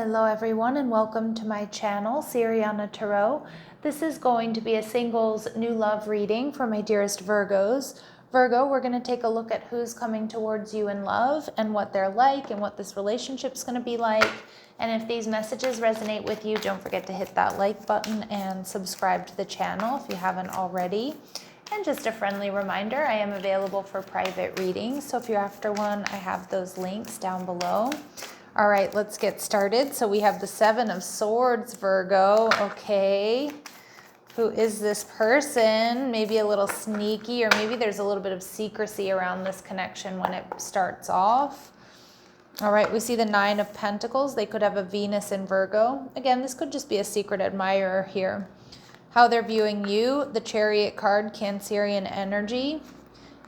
Hello everyone and welcome to my channel, Siriana Tarot. This is going to be a singles new love reading for my dearest Virgos. Virgo, we're going to take a look at who's coming towards you in love and what they're like and what this relationship's going to be like. And if these messages resonate with you, don't forget to hit that like button and subscribe to the channel if you haven't already. And just a friendly reminder, I am available for private readings. So if you're after one, I have those links down below. All right, let's get started. So we have the Seven of Swords, Virgo. Okay, who is this person? Maybe a little sneaky, or maybe there's a little bit of secrecy around this connection when it starts off. All right, we see the Nine of Pentacles. They could have a Venus in Virgo. Again, this could just be a secret admirer here. How they're viewing you, the Chariot card, Cancerian energy.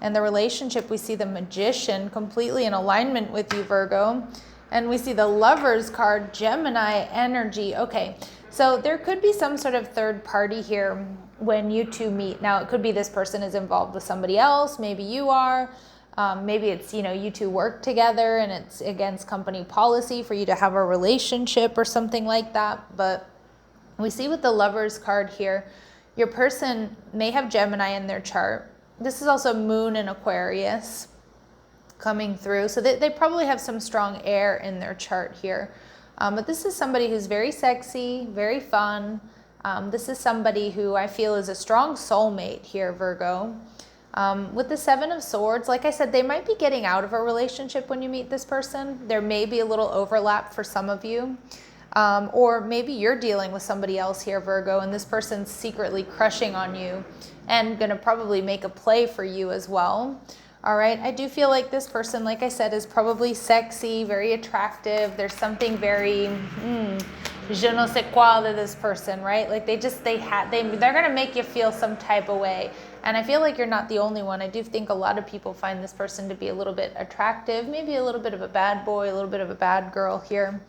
And the relationship, we see the Magician completely in alignment with you, Virgo. And we see the Lovers card, Gemini energy. Okay, so there could be some sort of third party here when you two meet. Now, it could be this person is involved with somebody else. Maybe you are. Maybe it's, you two work together and it's against company policy for you to have a relationship or something like that. But we see with the Lovers card here, your person may have Gemini in their chart. This is also Moon in Aquarius coming through. So they probably have some strong air in their chart here. But this is somebody who's very sexy, very fun. This is somebody who I feel is a strong soulmate here, Virgo. With the Seven of Swords, like I said, they might be getting out of a relationship when you meet this person. There may be a little overlap for some of you. Or maybe you're dealing with somebody else here, Virgo, and this person's secretly crushing on you and going to probably make a play for you as well. All right, I do feel like this person, like I said, is probably sexy, very attractive. There's something very je ne sais quoi to this person, right? Like they're going to make you feel some type of way. And I feel like you're not the only one. I do think a lot of people find this person to be a little bit attractive, maybe a little bit of a bad boy, a little bit of a bad girl here.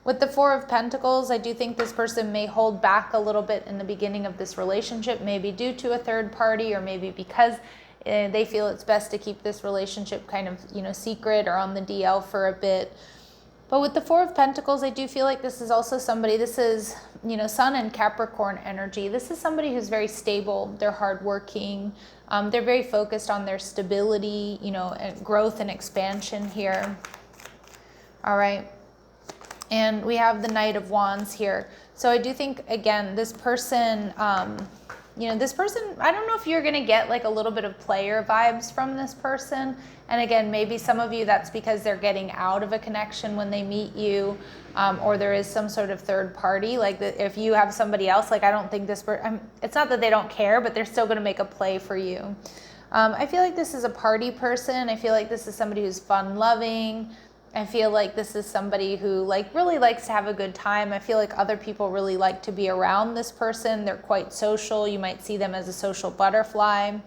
With the Four of Pentacles, I do think this person may hold back a little bit in the beginning of this relationship, maybe due to a third party or maybe because they feel it's best to keep this relationship kind of, secret or on the DL for a bit. But with the Four of Pentacles, I do feel like this is also somebody, this is, Sun and Capricorn energy. This is somebody who's very stable. They're hardworking. They're very focused on their stability, and growth and expansion here. All right. And we have the Knight of Wands here. So I do think, again, this person, this person, I don't know if you're going to get like a little bit of player vibes from this person. And again, maybe some of you, that's because they're getting out of a connection when they meet you, or there is some sort of third party. Like if you have somebody else, like I don't think this person, it's not that they don't care, but they're still going to make a play for you. I feel like this is a party person. I feel like this is somebody who's fun loving. I feel like this is somebody who really likes to have a good time. I feel like other people really like to be around this person. They're quite social. You might see them as a social butterfly.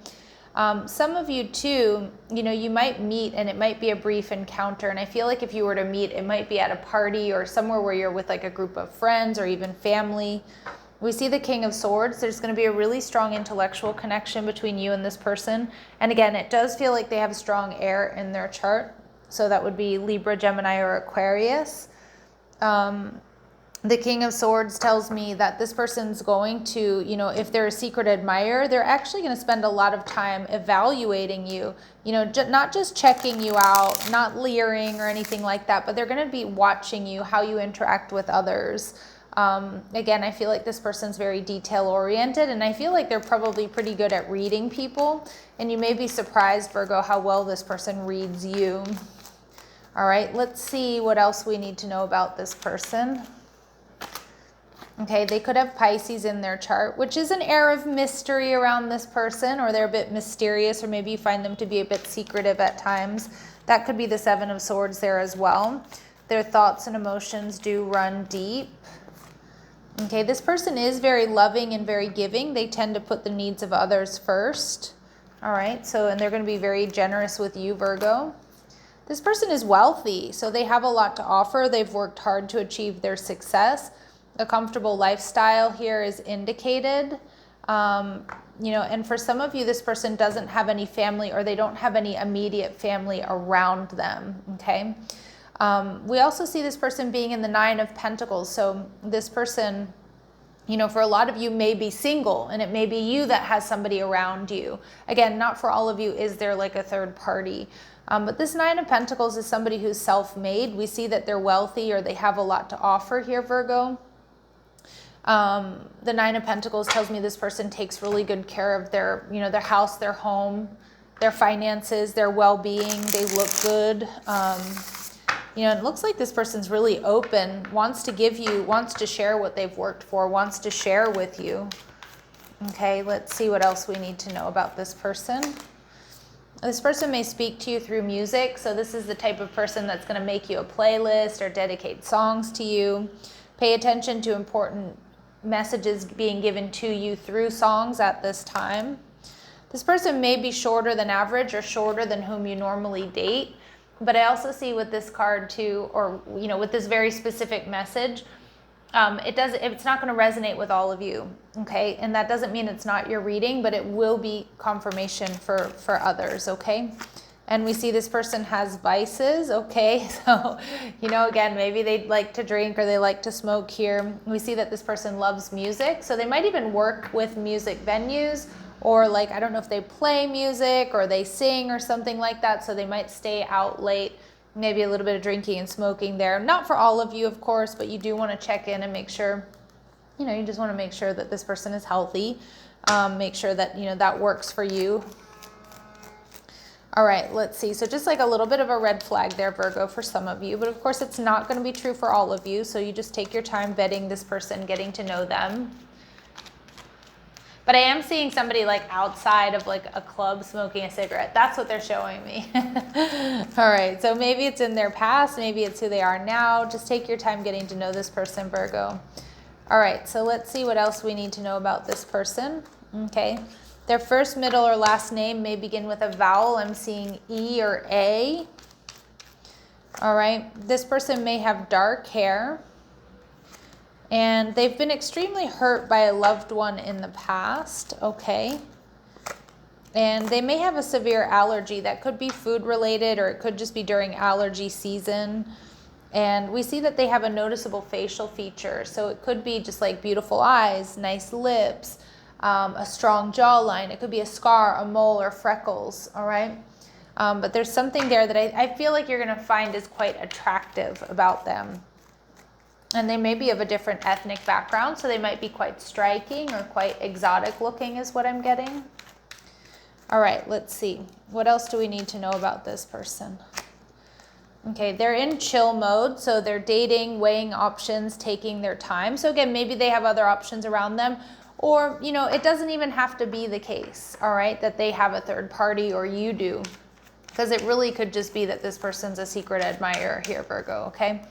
Some of you too, you might meet and it might be a brief encounter. And I feel like if you were to meet, it might be at a party or somewhere where you're with like a group of friends or even family. We see the King of Swords. There's going to be a really strong intellectual connection between you and this person. And again, it does feel like they have strong air in their chart. So that would be Libra, Gemini, or Aquarius. The King of Swords tells me that this person's going to, if they're a secret admirer, they're actually going to spend a lot of time evaluating you, not just checking you out, not leering or anything like that, but they're going to be watching you, how you interact with others. Again, I feel like this person's very detail oriented, and I feel like they're probably pretty good at reading people. And you may be surprised, Virgo, how well this person reads you. All right, let's see what else we need to know about this person. Okay, they could have Pisces in their chart, which is an air of mystery around this person, or they're a bit mysterious, or maybe you find them to be a bit secretive at times. That could be the Seven of Swords there as well. Their thoughts and emotions do run deep. Okay, this person is very loving and very giving. They tend to put the needs of others first. All right, and they're going to be very generous with you, Virgo. This person is wealthy, so they have a lot to offer. They've worked hard to achieve their success. A comfortable lifestyle here is indicated. And for some of you, this person doesn't have any family, or they don't have any immediate family around them, okay? We also see this person being in the Nine of Pentacles. So this person, you know, for a lot of you may be single, and it may be you that has somebody around you. Again, not for all of you is there like a third party. But this Nine of Pentacles is somebody who's self-made. We see that they're wealthy or they have a lot to offer here, Virgo. The Nine of Pentacles tells me this person takes really good care of their, you know, their house, their home, their finances, their well-being. They look good. You know, it looks like this person's really open, wants to give you, wants to share what they've worked for, wants to share with you. Okay, let's see what else we need to know about this person. This person may speak to you through music. So this is the type of person that's going to make you a playlist or dedicate songs to you. Pay attention to important messages being given to you through songs at this time. This person may be shorter than average or shorter than whom you normally date. But I also see with this card too, or, you know, with this very specific message, it's not going to resonate with all of you, okay? And that doesn't mean it's not your reading, but it will be confirmation for others, okay? And we see this person has vices, okay? So, you know, again, maybe they like to drink or they like to smoke here. We see that this person loves music, so they might even work with music venues, or like, I don't know if they play music or they sing or something like that, so they might stay out late. Maybe a little bit of drinking and smoking there. Not for all of you, of course, but you do want to check in and make sure, you know, you just want to make sure that this person is healthy. Make sure that, you know, that works for you. All right, let's see. So just like a little bit of a red flag there, Virgo, for some of you. But of course, it's not going to be true for all of you. So you just take your time vetting this person, getting to know them. But I am seeing somebody like outside of like a club smoking a cigarette. That's what they're showing me. All right, so maybe it's in their past, maybe it's who they are now. Just take your time getting to know this person, Virgo. All right, so let's see what else we need to know about this person. Okay, their first, middle, or last name may begin with a vowel. I'm seeing E or A. All right, this person may have dark hair. And they've been extremely hurt by a loved one in the past, okay? And they may have a severe allergy. That could be food related, or it could just be during allergy season. And we see that they have a noticeable facial feature. So it could be just like beautiful eyes, nice lips, a strong jawline. It could be a scar, a mole, or freckles, all right? But there's something there that I feel like you're gonna find is quite attractive about them. And they may be of a different ethnic background, so they might be quite striking or quite exotic looking is what I'm getting. All right, let's see. What else do we need to know about this person? Okay, they're in chill mode, so they're dating, weighing options, taking their time. So again, maybe they have other options around them, or, you know, it doesn't even have to be the case, all right, that they have a third party or you do, because it really could just be that this person's a secret admirer here, Virgo, okay?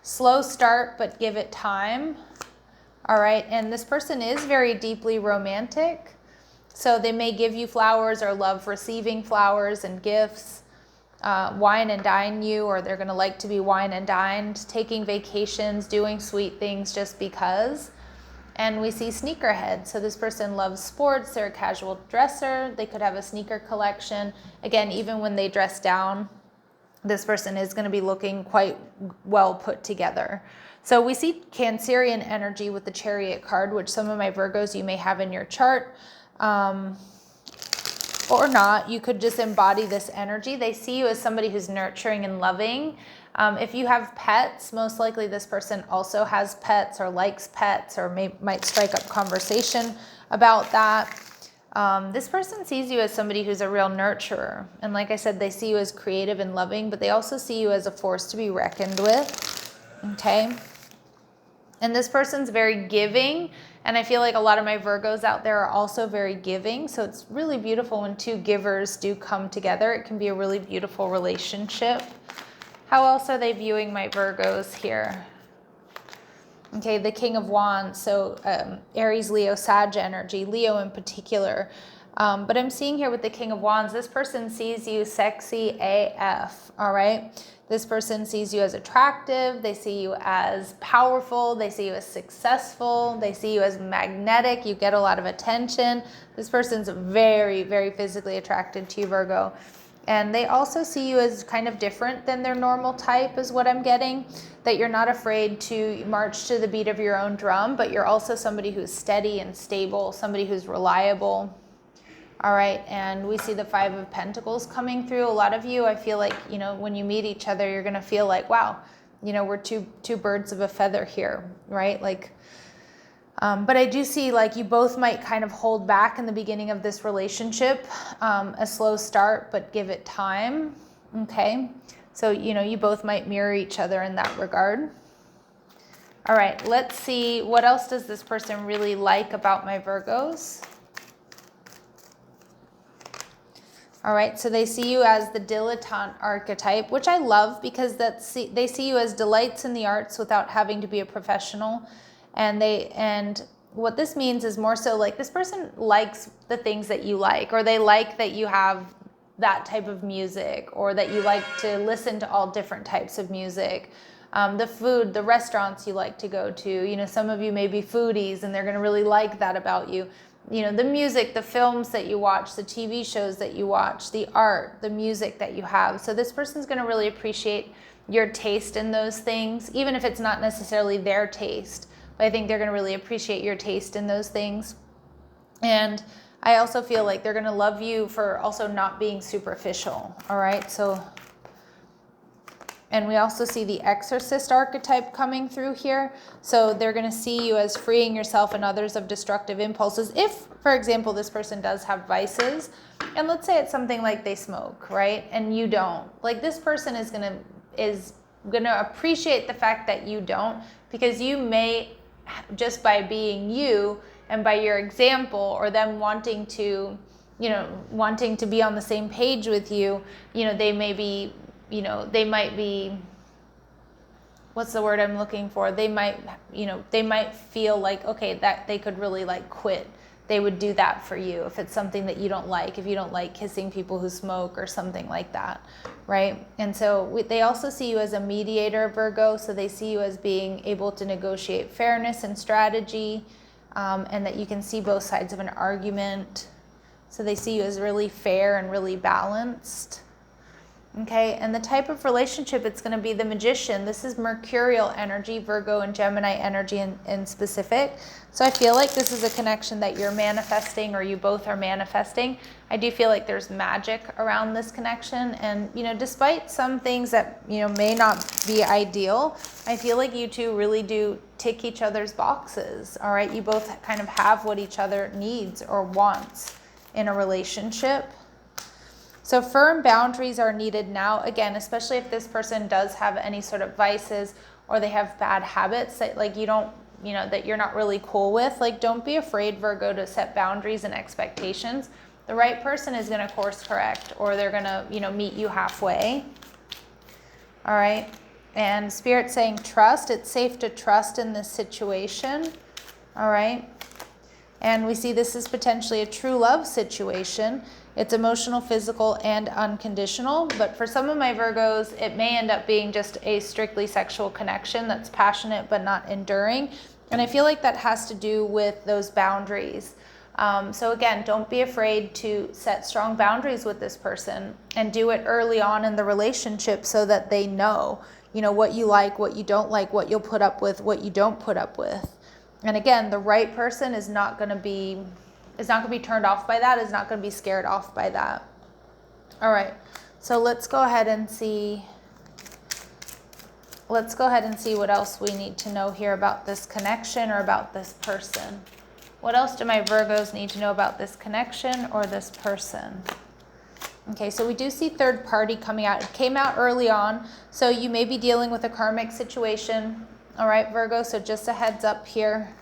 Slow start, but give it time. All right, and this person is very deeply romantic. So they may give you flowers or love receiving flowers and gifts, wine and dine you, or they're gonna like to be wine and dined, taking vacations, doing sweet things just because. And we see sneakerhead. So this person loves sports, they're a casual dresser, they could have a sneaker collection. Again, even when they dress down, this person is going to be looking quite well put together. So we see Cancerian energy with the Chariot card, which some of my Virgos you may have in your chart, or not. You could just embody this energy. They see you as somebody who's nurturing and loving. If you have pets, most likely this person also has pets or likes pets, or might strike up conversation about that. This person sees you as somebody who's a real nurturer. And like I said, they see you as creative and loving, but they also see you as a force to be reckoned with, okay? And this person's very giving, and I feel like a lot of my Virgos out there are also very giving, so it's really beautiful when two givers do come together. It can be a really beautiful relationship. How else are they viewing my Virgos here? Okay, the King of Wands, so Aries, Leo, Sag energy, Leo in particular. But I'm seeing here with the King of Wands, this person sees you sexy AF, all right? This person sees you as attractive, they see you as powerful, they see you as successful, they see you as magnetic, you get a lot of attention. This person's very, very physically attracted to you, Virgo. And they also see you as kind of different than their normal type is what I'm getting, that you're not afraid to march to the beat of your own drum, but you're also somebody who's steady and stable, somebody who's reliable. All right, and we see the Five of Pentacles coming through. A lot of you, I feel like, you know, when you meet each other, you're going to feel like, wow, you know, we're two birds of a feather here, right? Like, but I do see like you both might kind of hold back in the beginning of this relationship, a slow start, but give it time, okay? So, you know, you both might mirror each other in that regard. All right, let's see, what else does this person really like about my Virgos? All right, so they see you as the dilettante archetype, which I love because they see you as delights in the arts without having to be a professional. And what this means is more so like this person likes the things that you like, or they like that you have that type of music, or that you like to listen to all different types of music. The food, the restaurants you like to go to, you know, some of you may be foodies and they're going to really like that about you. You know, the music, the films that you watch, the TV shows that you watch, the art, the music that you have. So this person's going to really appreciate your taste in those things, even if it's not necessarily their taste. But I think they're going to really appreciate your taste in those things. And I also feel like they're going to love you for also not being superficial. All right. So, and we also see the exorcist archetype coming through here. So they're going to see you as freeing yourself and others of destructive impulses. If, for example, this person does have vices, and let's say it's something like they smoke, right? And you don't. Like this person is going to appreciate the fact that you don't, because you may, just by being you and by your example, or them wanting to, you know, wanting to be on the same page with you, you know, they may be, you know, they might be, what's the word I'm looking for? They might, you know, they might feel like, okay, that they could really like quit. They would do that for you if it's something that you don't like, if you don't like kissing people who smoke or something like that, right? And so they also see you as a mediator, Virgo, so they see you as being able to negotiate fairness and strategy, and that you can see both sides of an argument. So they see you as really fair and really balanced. Okay, and the type of relationship, it's going to be the Magician. This is Mercurial energy, Virgo and Gemini energy in specific. So I feel like this is a connection that you're manifesting, or you both are manifesting. I do feel like there's magic around this connection. And, you know, despite some things that, you know, may not be ideal, I feel like you two really do tick each other's boxes. All right, you both kind of have what each other needs or wants in a relationship. So firm boundaries are needed now, again, especially if this person does have any sort of vices, or they have bad habits that like you don't, you know, that you're not really cool with. Like, don't be afraid, Virgo, to set boundaries and expectations. The right person is going to course correct, or they're going to, you know, meet you halfway. All right. And Spirit saying trust. It's safe to trust in this situation. All right. And we see this is potentially a true love situation. It's emotional, physical, and unconditional. But for some of my Virgos, it may end up being just a strictly sexual connection that's passionate but not enduring. And I feel like that has to do with those boundaries. So again, don't be afraid to set strong boundaries with this person, and do it early on in the relationship so that they know, you know, what you like, what you don't like, what you'll put up with, what you don't put up with. And again, the right person is not going to be turned off by that, is not going to be scared off by that. All right, so let's go ahead and see what else we need to know here about this connection or about this person. What else do my Virgos need to know about this connection or this person? Okay, so we do see third party coming out. It came out early on, so you may be dealing with a karmic situation. All right, Virgo, so just a heads up here.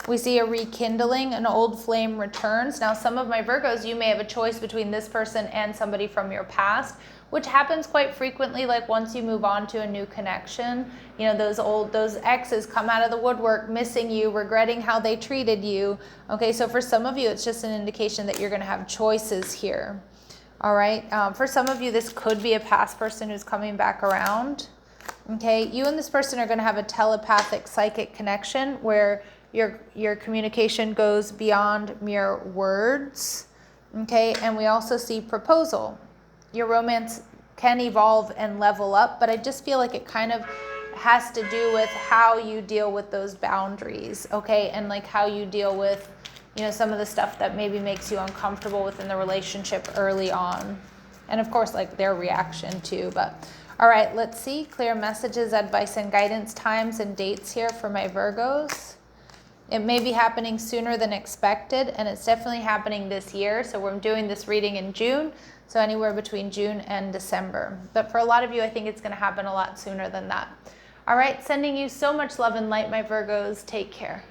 We see a rekindling, an old flame returns. Now, some of my Virgos, you may have a choice between this person and somebody from your past, which happens quite frequently. Like once you move on to a new connection, you know, those exes come out of the woodwork, missing you, regretting how they treated you. Okay, so for some of you, it's just an indication that you're going to have choices here. All right, for some of you, this could be a past person who's coming back around. Okay, you and this person are going to have a telepathic psychic connection where your communication goes beyond mere words. Okay, and we also see proposal. Your romance can evolve and level up, but I just feel like it kind of has to do with how you deal with those boundaries, okay? And like how you deal with, you know, some of the stuff that maybe makes you uncomfortable within the relationship early on. And of course, like their reaction too. But all right, let's see. Clear messages, advice, and guidance, times and dates here for my Virgos. It may be happening sooner than expected, and it's definitely happening this year. So we're doing this reading in June, so anywhere between June and December. But for a lot of you, I think it's going to happen a lot sooner than that. All right, sending you so much love and light, my Virgos. Take care.